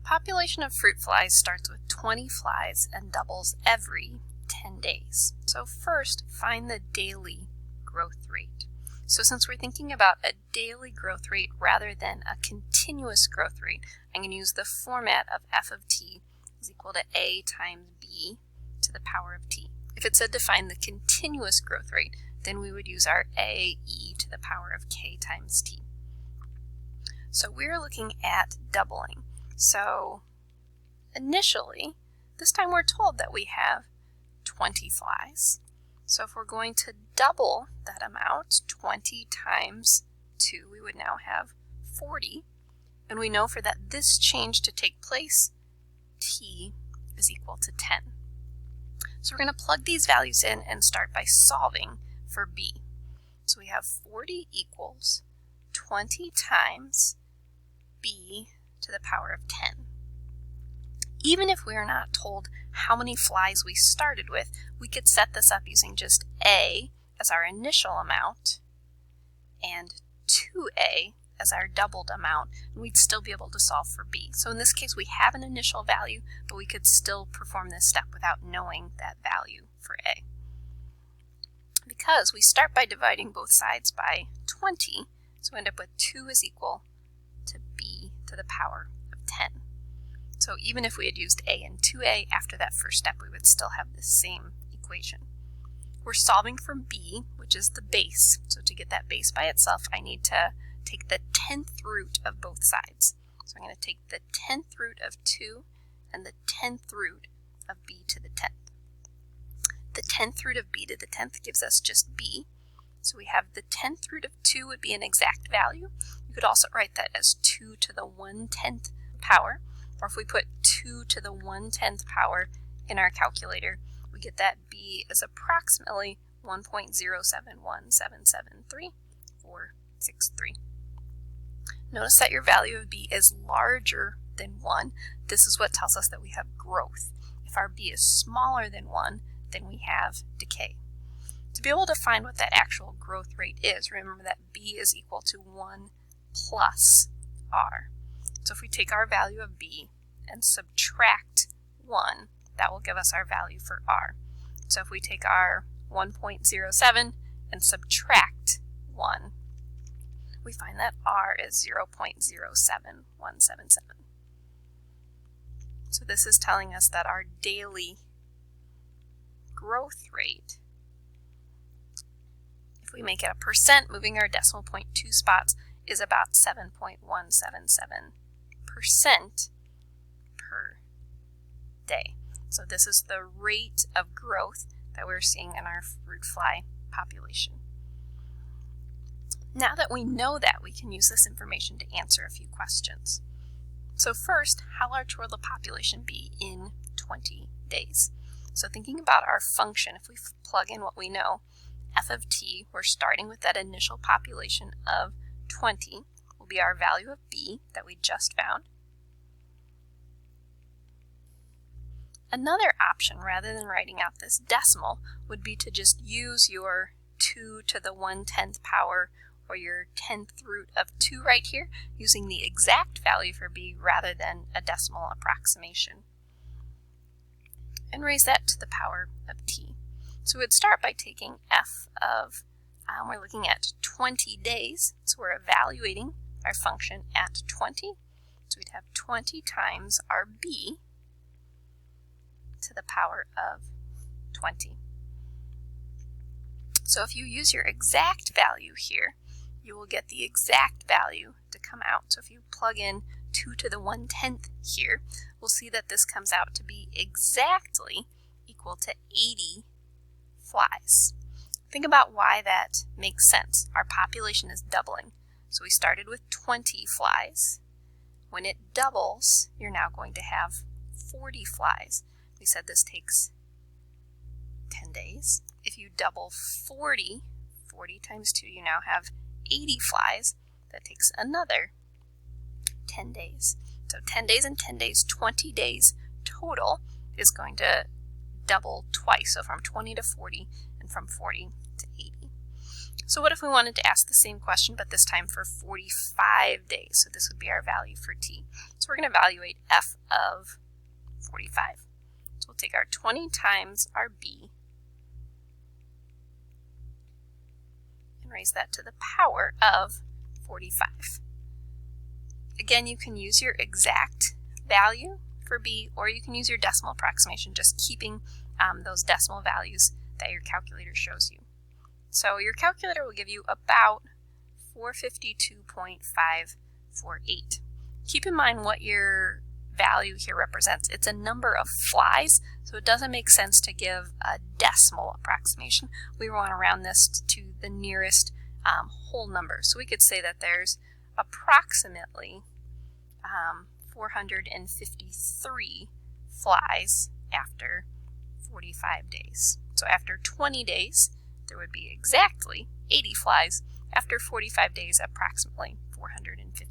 population of fruit flies starts with 20 flies and doubles every 10 days. So first, find the daily growth rate. So since we're thinking about a daily growth rate rather than a continuous growth rate, I'm going to use the format of f of t is equal to a times b to the power of t. If it said to find the continuous growth rate, then we would use our a e to the power of k times t. So we're looking at doubling. So initially, this time we're told that we have 20 flies. So if we're going to double that amount, 20 times 2, we would now have 40. And we know for this change to take place, t is equal to 10. So we're going to plug these values in and start by solving for b. So we have 40 equals 20 times b to the power of 10. Even if we are not told how many flies we started with, we could set this up using just a as our initial amount and 2a as our doubled amount, and we'd still be able to solve for b. So in this case, we have an initial value, but we could still perform this step without knowing that value for a. Because we start by dividing both sides by 20, so we end up with 2 is equal to b to the power of 10. So even if we had used a and 2a after that first step, we would still have the same equation. We're solving for b, which is the base. So to get that base by itself, I need to take the 10th root of both sides. So I'm going to take the 10th root of 2 and the 10th root of b to the 10th. The 10th root of b to the 10th gives us just b. So we have the 10th root of 2 would be an exact value. You could also write that as 2 to the 1/10th power. Or if we put 2 to the 1/10th power in our calculator, we get that b is approximately 1.071773463. Notice that your value of b is larger than 1. This is what tells us that we have growth. If our b is smaller than 1, then we have decay. To be able to find what that actual growth rate is, remember that b is equal to 1 plus r. So if we take our value of b and subtract 1, that will give us our value for r. So if we take our 1.07 and subtract 1, we find that r is 0.07177. So this is telling us that our daily growth rate, if we make it a percent, moving our decimal point 2 spots, is about 7.177% per day. So this is the rate of growth that we're seeing in our fruit fly population. Now that we know that, we can use this information to answer a few questions. So first, how large will the population be in 20 days? So thinking about our function, if we plug in what we know, f of t, we're starting with that initial population of 20, will be our value of b that we just found. Another option, rather than writing out this decimal, would be to just use your 2 to the 1/10th power or your 10th root of 2 right here, using the exact value for b rather than a decimal approximation, and raise that to the power of t. So we would start by taking f of, we're looking at 20 days, so we're evaluating our function at 20. So we'd have 20 times our b to the power of 20. So if you use your exact value here, you will get the exact value to come out. So if you plug in 2 to the 1/10th here, we'll see that this comes out to be exactly equal to 80 flies. Think about why that makes sense. Our population is doubling. So we started with 20 flies. When it doubles, you're now going to have 40 flies. We said this takes 10 days. If you double 40 times 2, you now have 80 flies. That takes another 10 days. So 10 days and 10 days, 20 days total is going to double twice. So from 20 to 40 and from 40 to 80. So what if we wanted to ask the same question, but this time for 45 days? So this would be our value for t. So we're going to evaluate f of 45. So we'll take our 20 times our b and raise that to the power of 45. Again, you can use your exact value for b, or you can use your decimal approximation, just keeping those decimal values that your calculator shows you. So your calculator will give you about 452.548. Keep in mind what your value here represents. It's a number of flies, so it doesn't make sense to give a decimal approximation. We want to round this to the nearest whole number. So we could say that there's approximately 453 flies after 45 days. So after 20 days, there would be exactly 80 flies. After 45 days, approximately 453.